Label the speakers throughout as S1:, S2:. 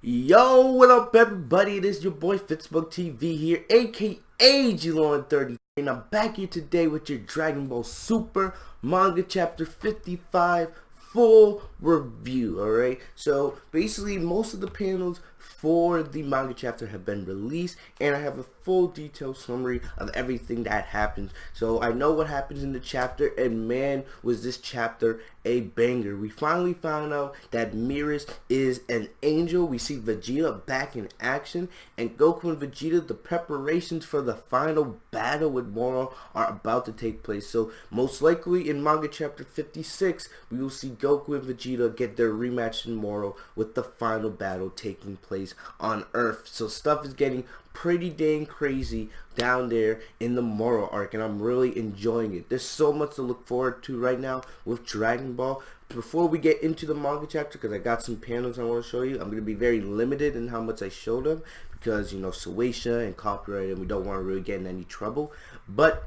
S1: Yo, what up everybody? It is your boy Fitzmonk TV here, aka G-Lon33, and I'm back here today with your Dragon Ball Super Manga Chapter 55 full review, alright? So, basically, most of the panels for the manga chapter have been released, and I have a full detailed summary of everything that happens. So, I know what happens in the chapter, and man, was this chapter a banger. We finally found out that Merus is an angel. We see Vegeta back in action, and Goku and Vegeta, the preparations for the final battle with Moro are about to take place. So, most likely in manga chapter 56, we will see Goku and Vegeta get their rematch in Moro with the final battle taking place on Earth. So stuff is getting pretty dang crazy down there in the Moro arc, and I'm really enjoying it. There's so much to look forward to right now with Dragon Ball. Before we get into the manga chapter, because I got some panels I want to show you, I'm going to be very limited in how much I show them because, you know, Suecia and copyright, and we don't want to really get in any trouble. But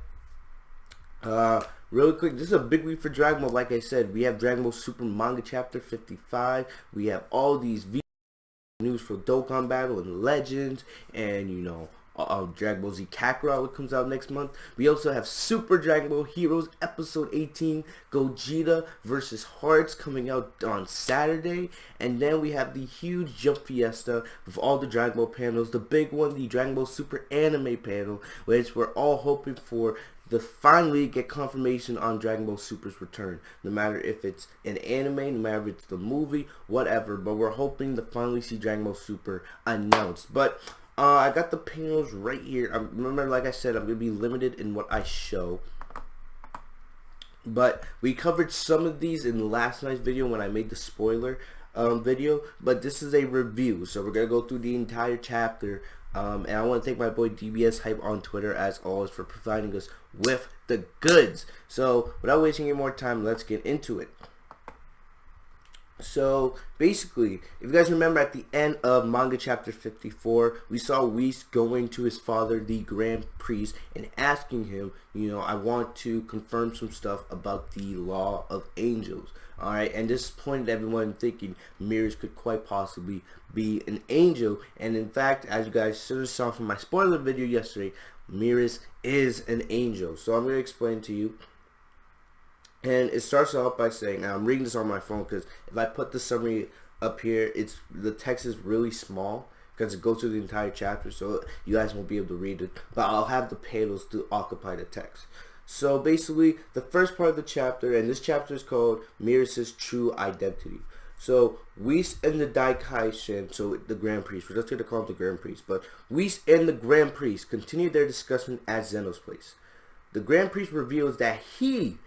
S1: really quick, this is a big week for Dragon Ball. Like I said, we have Dragon Ball Super Manga Chapter 55. We have all these news for Dokkan Battle and Legends, and you know, Dragon Ball Z Kakarot, which comes out next month. We also have Super Dragon Ball Heroes Episode 18, Gogeta versus Hearts, coming out on Saturday. And then we have the huge Jump Fiesta with all the Dragon Ball panels. The big one, the Dragon Ball Super Anime panel, which we're all hoping for to finally get confirmation on Dragon Ball Super's return. No matter if it's an anime, no matter if it's the movie, whatever. But we're hoping to finally see Dragon Ball Super announced. But I got the panels right here. Remember, like I said, I'm going to be limited in what I show. But we covered some of these in last night's video when I made the spoiler video. But this is a review. So we're going to go through the entire chapter. And I want to thank my boy DBS Hype on Twitter, as always, for providing us with the goods. So, without wasting any more time, let's get into it. So, basically, if you guys remember at the end of manga chapter 54, we saw Whis going to his father, the Grand Priest, and asking him, you know, I want to confirm some stuff about the law of angels. Alright, and this pointed everyone thinking Merus could quite possibly be an angel. And in fact, as you guys should have saw from my spoiler video yesterday, Merus is an angel. So I'm going to explain to you. And it starts off by saying, now I'm reading this on my phone because if I put the summary up here, the text is really small because it goes through the entire chapter, so you guys won't be able to read it. But I'll have the panels to occupy the text. So basically, the first part of the chapter, and this chapter is called Merus' True Identity. So Whis and the Daikaishin, so the Grand Priest, we're just going to call him the Grand Priest, but Whis and the Grand Priest continue their discussion at Zeno's place. The Grand Priest reveals that he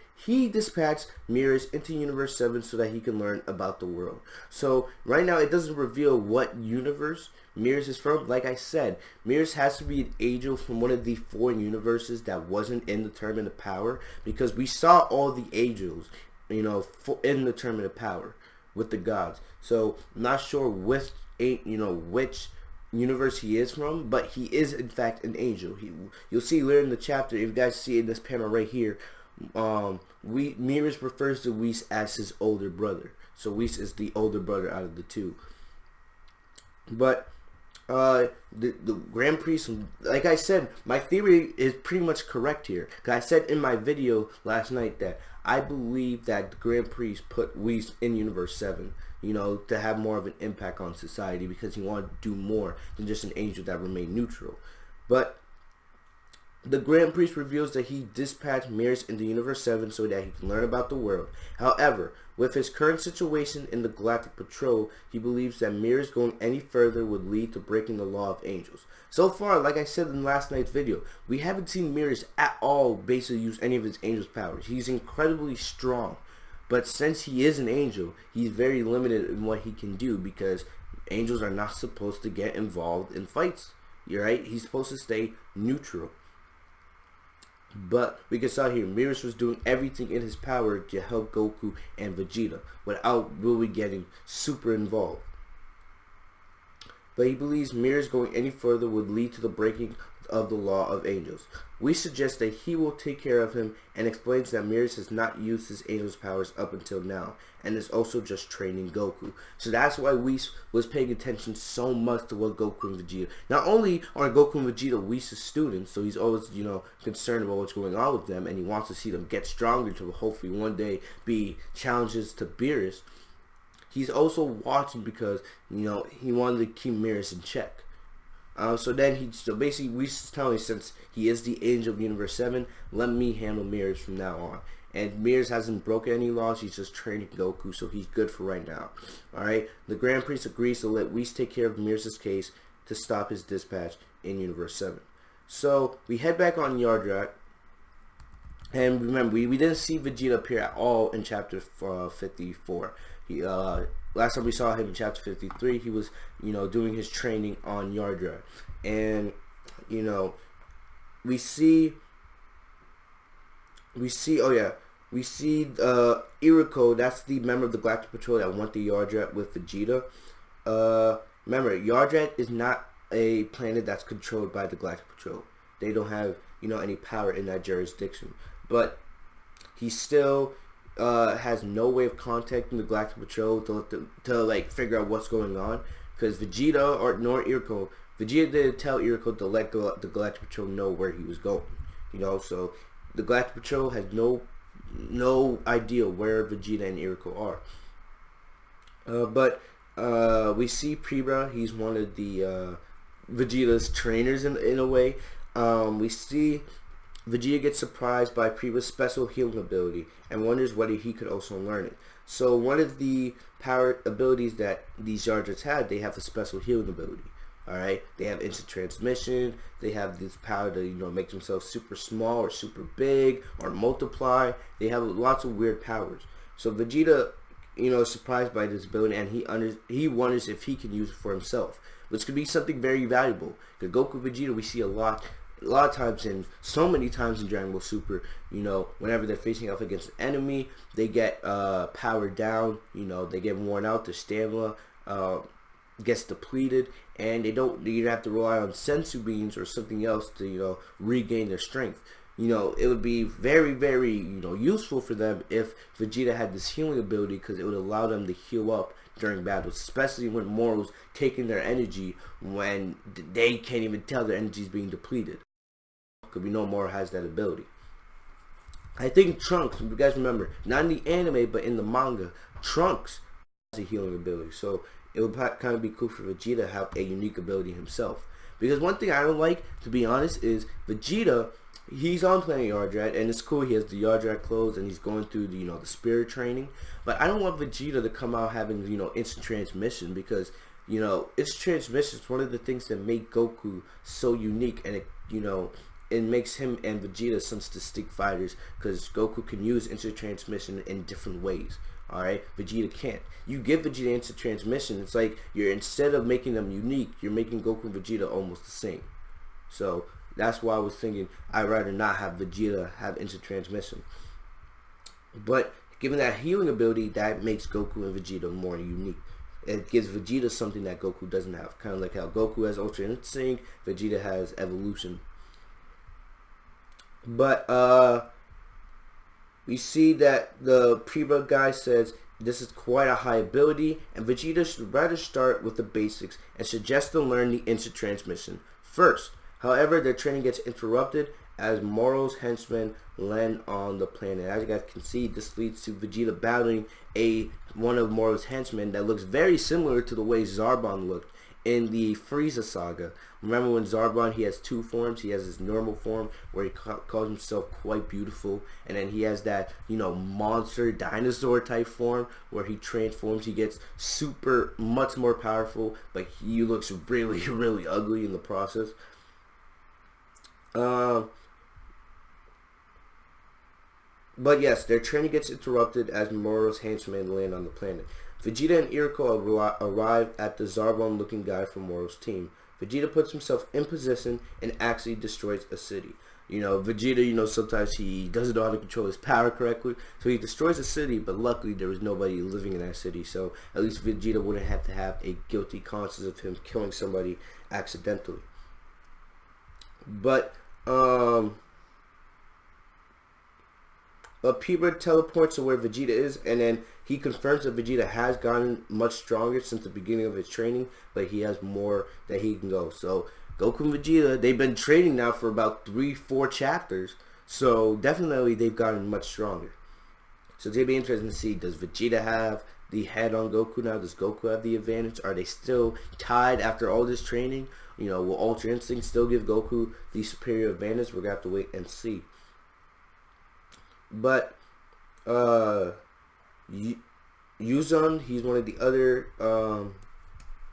S1: dispatched Merus into Universe 7 so that he can learn about the world. So right now it doesn't reveal what universe Merus is from. Like I said, Merus has to be an angel from one of the 4 universes that wasn't in the Tournament of Power, because we saw all the angels, you know, in the Tournament of Power with the gods. So I'm not sure which universe he is from, but he is in fact an angel. You'll see later in the chapter, if you guys see in this panel right here, Merus refers to Whis as his older brother. So Whis is the older brother out of the two. But the Grand Priest, like I said, my theory is pretty much correct here. Because I said in my video last night that I believe that the Grand Priest put Whis in Universe 7, you know, to have more of an impact on society, because he wanted to do more than just an angel that remained neutral. But the Grand Priest reveals that he dispatched Merus into Universe 7 so that he can learn about the world. However, with his current situation in the Galactic Patrol, he believes that Merus going any further would lead to breaking the law of angels. So far, like I said in last night's video, we haven't seen Merus at all basically use any of his angel's powers. He's incredibly strong. But since he is an angel, he's very limited in what he can do, because angels are not supposed to get involved in fights. You're right? He's supposed to stay neutral. But we can saw here, Merus was doing everything in his power to help Goku and Vegeta without really getting super involved. But he believes Merus going any further would lead to the breaking of the law of angels. We suggest that he will take care of him and explains that Merus has not used his angel's powers up until now and is also just training Goku. So that's why Whis was paying attention so much to what Goku and Vegeta. Not only are Goku and Vegeta Whis' students, so he's always, concerned about what's going on with them and he wants to see them get stronger to hopefully one day be challenges to Beerus. He's also watching because, he wanted to keep Merus in check. So basically Whis is telling me, since he is the Angel of Universe 7, let me handle Merus from now on. And Merus hasn't broken any laws, he's just training Goku, so he's good for right now. Alright, the Grand Priest agrees to let Whis take care of Merus' case to stop his dispatch in Universe 7. So, we head back on Yardrat, and remember, we didn't see Vegeta appear at all in Chapter 54. Last time we saw him in Chapter 53, he was, doing his training on Yardrat. And, we see Iruko, that's the member of the Galactic Patrol that went to Yardrat with Vegeta. Remember, Yardrat is not a planet that's controlled by the Galactic Patrol. They don't have, any power in that jurisdiction. But he still has no way of contacting the Galactic Patrol to figure out what's going on. Because Vegeta nor Iruko, Vegeta didn't tell Iruko to let the Galactic Patrol know where he was going. So the Galactic Patrol has no idea where Vegeta and Iruko are. But we see Pribra, he's one of the Vegeta's trainers in a way. We see Vegeta gets surprised by Priva's special healing ability and wonders whether he could also learn it. So one of the power abilities that these Yardrats had, they have a special healing ability. Alright, they have instant transmission, they have this power to, make themselves super small or super big or multiply. They have lots of weird powers. So Vegeta, is surprised by this ability and he wonders if he can use it for himself, which could be something very valuable. Because Goku Vegeta we see a lot of times so many times in Dragon Ball Super, whenever they're facing off against an enemy, they get powered down, they get worn out, their stamina gets depleted, and they have to rely on sensu beans or something else to regain their strength. It would be very, very useful for them if Vegeta had this healing ability, because it would allow them to heal up during battles, especially when Morals taking their energy when they can't even tell their energy is being depleted, because we know Moro has that ability. I think Trunks, if you guys remember, not in the anime but in the manga, Trunks has a healing ability, so it would kind of be cool for Vegeta to have a unique ability himself. Because one thing I don't like, to be honest, is Vegeta, he's on planet Yardrat, and it's cool, he has the Yardrat clothes, and he's going through the, the spirit training, but I don't want Vegeta to come out having, instant transmission, because, instant transmission is one of the things that make Goku so unique, and it makes him and Vegeta some distinct fighters, because Goku can use instant transmission in different ways. Alright, Vegeta can't. You give Vegeta instant transmission, it's like instead of making them unique, you're making Goku and Vegeta almost the same. So that's why I was thinking I'd rather not have Vegeta have instant transmission. But given that healing ability, that makes Goku and Vegeta more unique. It gives Vegeta something that Goku doesn't have. Kind of like how Goku has Ultra Instinct, Vegeta has Evolution. But we see that the Preba guy says this is quite a high ability, and Vegeta should rather start with the basics and suggests to learn the instant transmission first. However, their training gets interrupted as Moro's henchmen land on the planet. As you guys can see, this leads to Vegeta battling one of Moro's henchmen that looks very similar to the way Zarbon looked in the Frieza saga. Remember when Zarbon, he has two forms. He has his normal form where he calls himself quite beautiful, and then he has that, monster dinosaur type form where he transforms. He gets much more powerful, but he looks really, really ugly in the process. But yes, their training gets interrupted as Moro's henchmen land on the planet. Vegeta and Iruko arrive at the Zarbon-looking guy from Moro's team. Vegeta puts himself in position and actually destroys a city. Vegeta, sometimes he doesn't know how to control his power correctly, so he destroys a city, but luckily there was nobody living in that city, so at least Vegeta wouldn't have to have a guilty conscience of him killing somebody accidentally. But Piba teleports to where Vegeta is, and then he confirms that Vegeta has gotten much stronger since the beginning of his training, but he has more that he can go. So Goku and Vegeta, they've been training now for about 3-4 chapters, so definitely they've gotten much stronger. So it's going to be interesting to see, does Vegeta have the head on Goku now? Does Goku have the advantage? Are they still tied after all this training? You know, will Ultra Instinct still give Goku the superior advantage? We're going to have to wait and see. But YOUTUNE, he's one of the other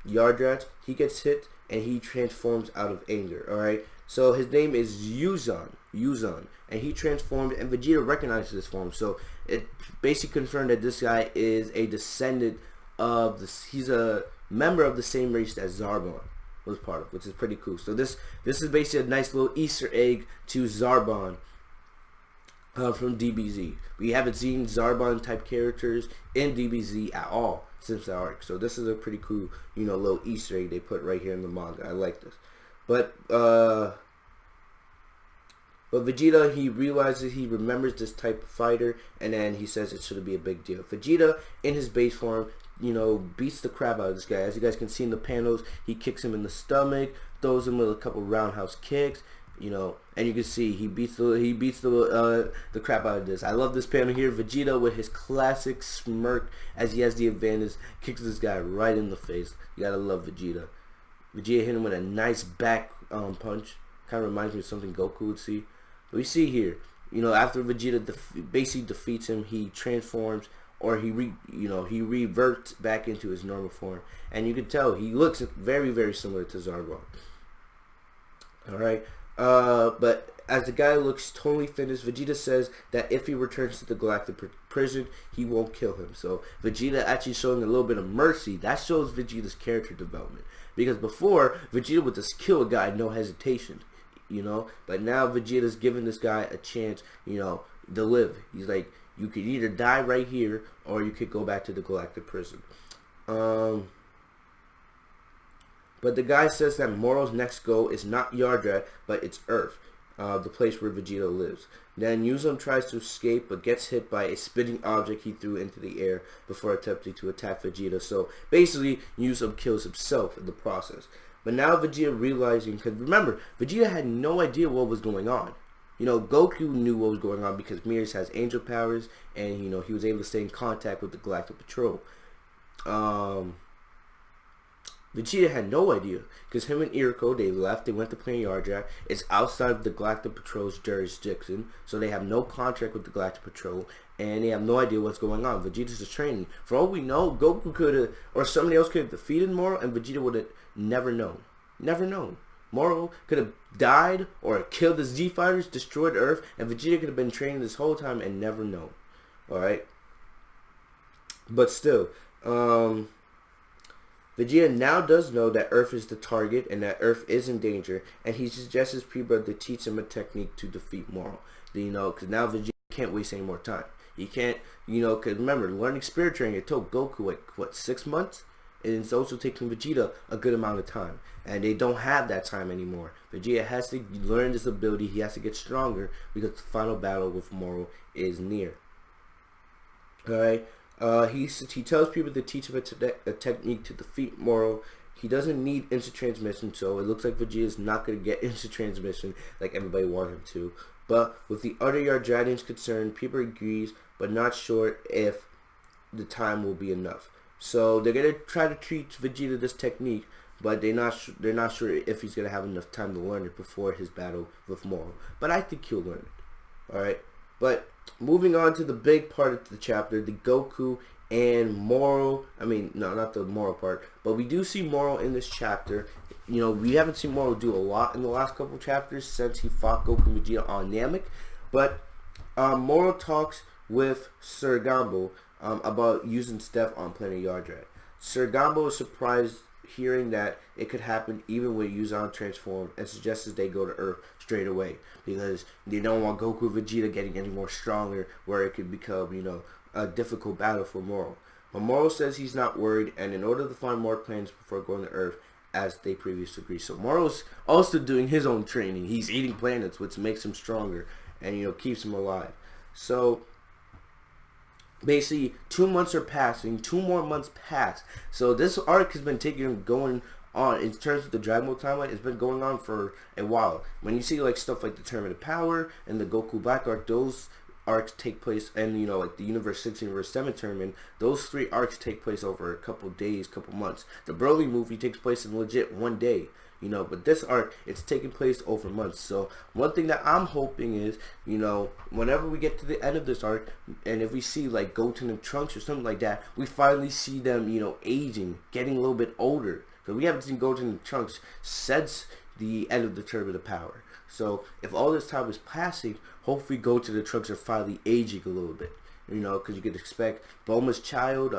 S1: Yard Rats. He gets hit and he transforms out of anger. Alright, so his name is YOUTUNE, and he transformed, and Vegeta recognizes this form. So it basically confirmed that this guy is a descendant of this. He's a member of the same race that Zarbon was part of, which is pretty cool. So this is basically a nice little Easter egg to Zarbon. From DBZ. We haven't seen Zarbon type characters in DBZ at all since the arc. So this is a pretty cool, you know, little Easter egg they put right here in the manga. I like this. But Vegeta, he realizes, he remembers this type of fighter, and then he says it shouldn't be a big deal. Vegeta, in his base form, you know, beats the crap out of this guy. As you guys can see in the panels, he kicks him in the stomach, throws him with a couple roundhouse kicks. You know, and you can see he beats the crap out of this. I love this panel here. Vegeta with his classic smirk as he has the advantage kicks this guy right in the face. You gotta love Vegeta. Vegeta hit him with a nice back punch. Kind of reminds me of something Goku would see. But we see here, you know, after Vegeta basically defeats him, he transforms, or he reverts back into his normal form, and you can tell he looks very, very similar to Zarbon. All right. But as the guy looks totally finished, Vegeta says that if he returns to the Galactic Prison, he won't kill him. So Vegeta actually showing a little bit of mercy. That shows Vegeta's character development. Because before, Vegeta would just kill a guy, no hesitation, you know. But now Vegeta's giving this guy a chance, you know, to live. He's like, you could either die right here, or you could go back to the Galactic Prison. But the guy says that Moro's next goal is not Yardrat, but it's Earth, the place where Vegeta lives. Then YOUTUNE tries to escape, but gets hit by a spinning object he threw into the air before attempting to attack Vegeta. So basically, YOUTUNE kills himself in the process. But now Vegeta realizing, because remember, Vegeta had no idea what was going on. You know, Goku knew what was going on because Merus has angel powers, and, you know, he was able to stay in contact with the Galactic Patrol. Vegeta had no idea, because him and Iriko, they left, they went to Planet Yardrat. It's outside of the Galactic Patrol's jurisdiction, so they have no contract with the Galactic Patrol, and they have no idea what's going on. Vegeta's just training. For all we know, Goku could have, or somebody else could have defeated Moro, and Vegeta would have never known. Never known. Moro could have died, or killed the Z-Fighters, destroyed Earth, and Vegeta could have been training this whole time and never known. Alright? But still, Vegeta now does know that Earth is the target and that Earth is in danger, and he suggests his pre-brother to teach him a technique to defeat Moro. You know, because now Vegeta can't waste any more time. He can't, you know, because remember, learning spirit training, it took Goku, like, what, 6 months? And it's also taking Vegeta a good amount of time. And they don't have that time anymore. Vegeta has to learn this ability. He has to get stronger because the final battle with Moro is near. Alright? He tells people to teach him a technique to defeat Moro. He doesn't need instant transmission, so it looks like Vegeta is not going to get instant transmission like everybody wanted him to. But with the other Yardratians concerned, people agrees, but not sure if the time will be enough. So they're going to try to teach Vegeta this technique, but they're not sure if he's going to have enough time to learn it before his battle with Moro. But I think he'll learn it. Alright? But moving on to the big part of the chapter, the Goku and Moro. I mean, no, not the Moro part, but we do see Moro in this chapter. You know, we haven't seen Moro do a lot in the last couple chapters since he fought Goku and Vegeta on Namek. But Moro talks with Sir Gambo about using Steph on Planet Yardrat. Sir Gambo is surprised hearing that it could happen even with YOUTUNE transformed, and suggests they go to Earth straight away because they don't want Goku and Vegeta getting any more stronger where it could become, you know, a difficult battle for Moro. But Moro says he's not worried, and in order to find more planets before going to Earth, as they previously agreed. So Moro's also doing his own training. He's eating planets, which makes him stronger and, you know, keeps him alive. So basically 2 months are passing, 2 more months pass. So this arc has been going on in terms of the Dragon Ball timeline. It's been going on for a while. When you see like stuff like the Tournament of Power and the Goku Black arc, those arcs take place, and you know, like the Universe 6 and Universe 7 tournament, those 3 arcs take place over a couple days, couple months. The Broly movie takes place in legit 1 day, you know, but this arc, it's taking place over months. So one thing that I'm hoping is, you know, whenever we get to the end of this arc, and if we see like YOUTUNE and Trunks or something like that, we finally see them, you know, aging, getting a little bit older. Because we haven't seen YOUTUNE and Trunks since the end of the Tournament of Power. So if all this time is passing, hopefully YOUTUNE and Trunks are finally aging a little bit. You know, because you could expect Bulma's child,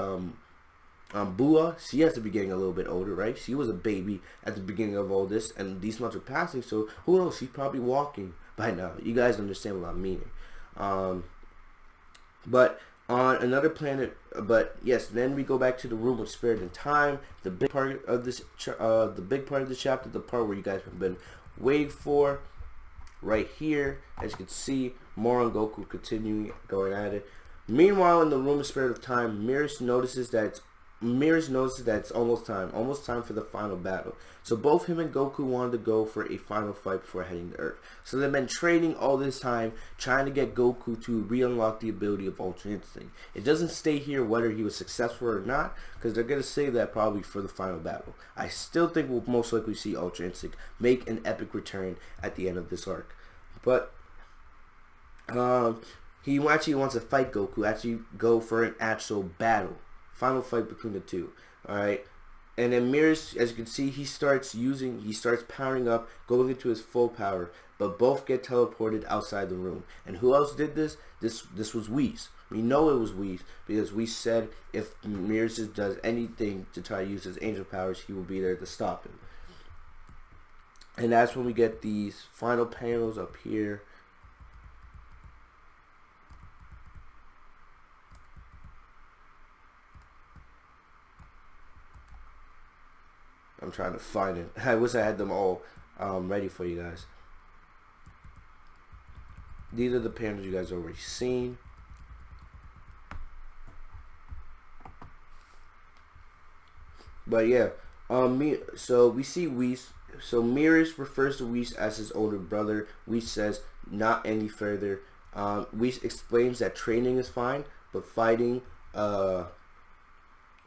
S1: Bua, she has to be getting a little bit older, right? She was a baby at the beginning of all this, and these months are passing, so who knows? She's probably walking by now. You guys understand what I'm meaning. But on another planet, but yes, then we go back to the room of spirit and time. The big part of this, the big part of the chapter, the part where you guys have been waiting for, right here. As you can see, Moro and Goku continuing going at it. Meanwhile, in the room of spirit of time, Merus notices that it's almost time for the final battle. So both him and Goku wanted to go for a final fight before heading to Earth. So they've been training all this time, trying to get Goku to re-unlock the ability of Ultra Instinct. It doesn't stay here whether he was successful or not, because they're going to save that probably for the final battle. I still think we'll most likely see Ultra Instinct make an epic return at the end of this arc. But he actually wants to fight Goku, actually go for an actual battle. Final fight between the two. Alright. And then Merus, as you can see, he starts powering up, going into his full power. But both get teleported outside the room. And who else did this? This was Whis. We know it was Whis because we said if Merus does anything to try to use his angel powers, he will be there to stop him. And that's when we get these final panels up here. I'm trying to find it. I wish I had them all ready for you guys. These are the panels you guys already seen. But yeah, so we see Whis. So Merus refers to Whis as his older brother. Whis says not any further. Whis explains that training is fine, but fighting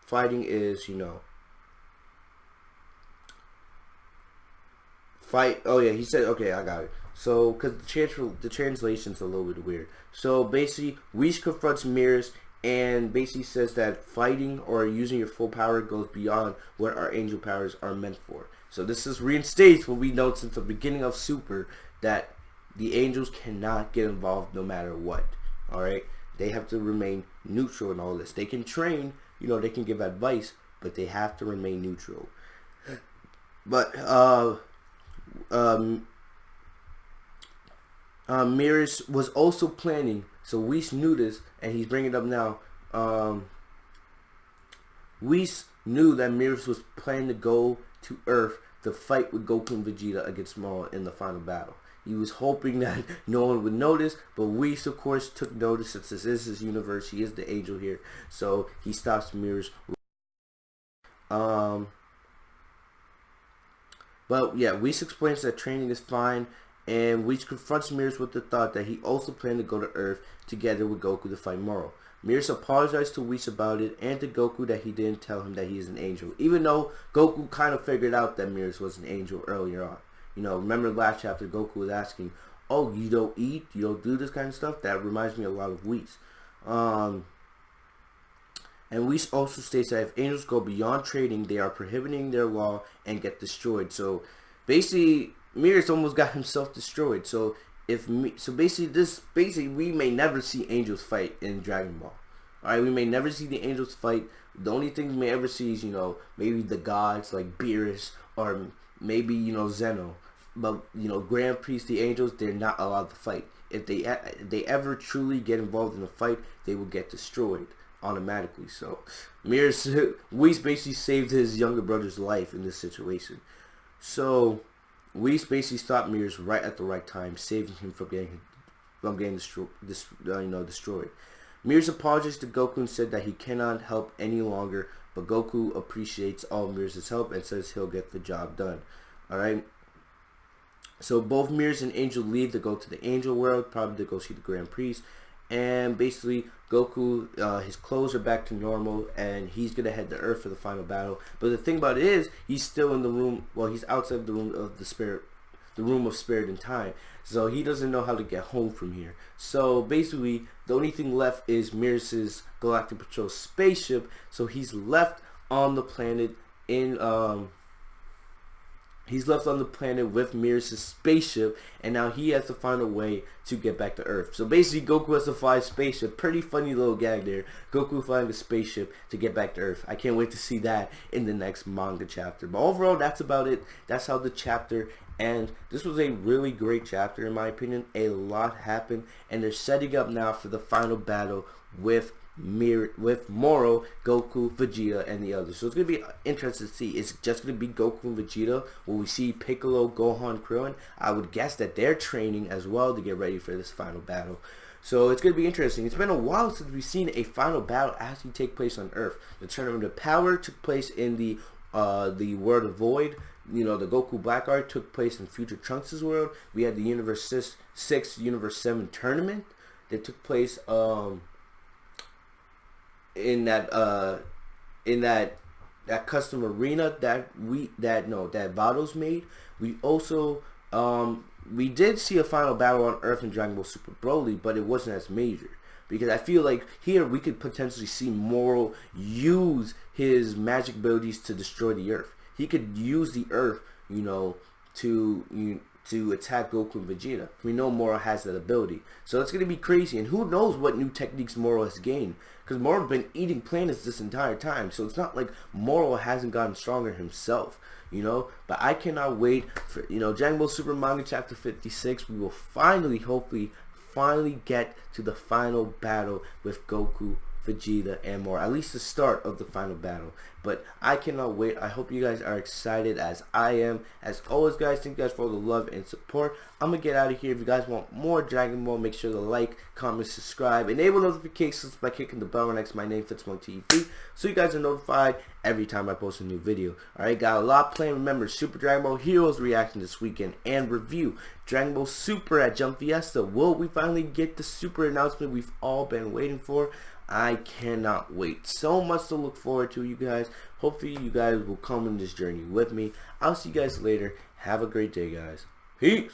S1: is, you know, fight. Oh yeah, he said, okay, I got it. So because the translation's a little bit weird. So basically, Whis confronts Merus and basically says that fighting or using your full power goes beyond what our angel powers are meant for. So this is reinstates what we know since the beginning of Super, that the angels cannot get involved no matter what. Alright? They have to remain neutral in all this. They can train, you know, they can give advice, but they have to remain neutral. But Merus was also planning, so Whis knew this, and he's bringing it up now. Whis knew that Merus was planning to go to Earth to fight with Goku and Vegeta against Moro in the final battle. He was hoping that no one would notice, but Whis, of course, took notice since this is his universe. He is the angel here, so he stops Merus. But yeah, Whis explains that training is fine, and Whis confronts Merus with the thought that he also planned to go to Earth together with Goku to fight Moro. Merus apologized to Whis about it and to Goku that he didn't tell him that he is an angel, even though Goku kind of figured out that Merus was an angel earlier on. You know, remember last chapter Goku was asking, oh, you don't eat, you don't do this kind of stuff? That reminds me a lot of Whis. And Whis also states that if angels go beyond trading, they are prohibiting their law and get destroyed. So basically, Merus almost got himself destroyed. So basically we may never see angels fight in Dragon Ball. Alright, we may never see the angels fight. The only thing we may ever see is, you know, maybe the gods like Beerus, or maybe, you know, Zeno. But, you know, Grand Priest, the angels, they're not allowed to fight. If they ever truly get involved in a fight, they will get destroyed. automatically. So Merus, Whis basically saved his younger brother's life in this situation. So Whis basically stopped Merus right at the right time, saving him from getting destroyed. Merus apologized to Goku and said that he cannot help any longer, but Goku appreciates all Merus' help and says he'll get the job done. Alright? So both Merus and Angel leave to go to the Angel World, probably to go see the Grand Priest. And basically, Goku, his clothes are back to normal, and he's gonna head to Earth for the final battle. But the thing about it is, he's still in the room. Well, he's outside the room of the room of spirit and time. So he doesn't know how to get home from here. So basically, the only thing left is Merus' Galactic Patrol spaceship. So he's left on the planet in He's left on the planet with Merus' spaceship, and now he has to find a way to get back to Earth. So basically, Goku has to fly a spaceship. Pretty funny little gag there. Goku flying a spaceship to get back to Earth. I can't wait to see that in the next manga chapter. But overall, that's about it. That's how the chapter ends. This was a really great chapter, in my opinion. A lot happened, and they're setting up now for the final battle with Moro, Goku, Vegeta, and the others. So it's going to be interesting to see. It's just going to be Goku and Vegeta. Will we see Piccolo, Gohan, Krillin? I would guess that they're training as well to get ready for this final battle. So it's going to be interesting. It's been a while since we've seen a final battle actually take place on Earth. The Tournament of Power took place in the World of Void. You know, the Goku Black Art took place in Future Trunks' world. We had the Universe 6, Universe 7 tournament that took place in that custom arena that Vados made. We also we did see a final battle on Earth in Dragon Ball Super Broly, but it wasn't as major, because I feel like here we could potentially see Moro use his magic abilities to destroy the Earth. He could use the Earth, you know, to attack Goku and Vegeta. We know Moro has that ability. So it's going to be crazy. And who knows what new techniques Moro has gained. Because Moro's been eating planets this entire time. So it's not like Moro hasn't gotten stronger himself. You know. But I cannot wait for, you know, Dragon Ball Super Manga Chapter 56. We will finally, hopefully, get to the final battle with Goku, Vegeta, and more. At least the start of the final battle. But I cannot wait. I hope you guys are excited as I am. As always, guys, thank you guys for all the love and support. I'm going to get out of here. If you guys want more Dragon Ball, make sure to like, comment, subscribe. Enable notifications by clicking the bell next to my name, Fitzmonk TV, so you guys are notified every time I post a new video. Alright, got a lot planned. Remember, Super Dragon Ball Heroes reaction this weekend and review. Dragon Ball Super at Jump Fiesta. Will we finally get the Super announcement we've all been waiting for? I cannot wait. So much to look forward to, you guys. Hopefully you guys will come on this journey with me. I'll see you guys later. Have a great day, guys. Peace.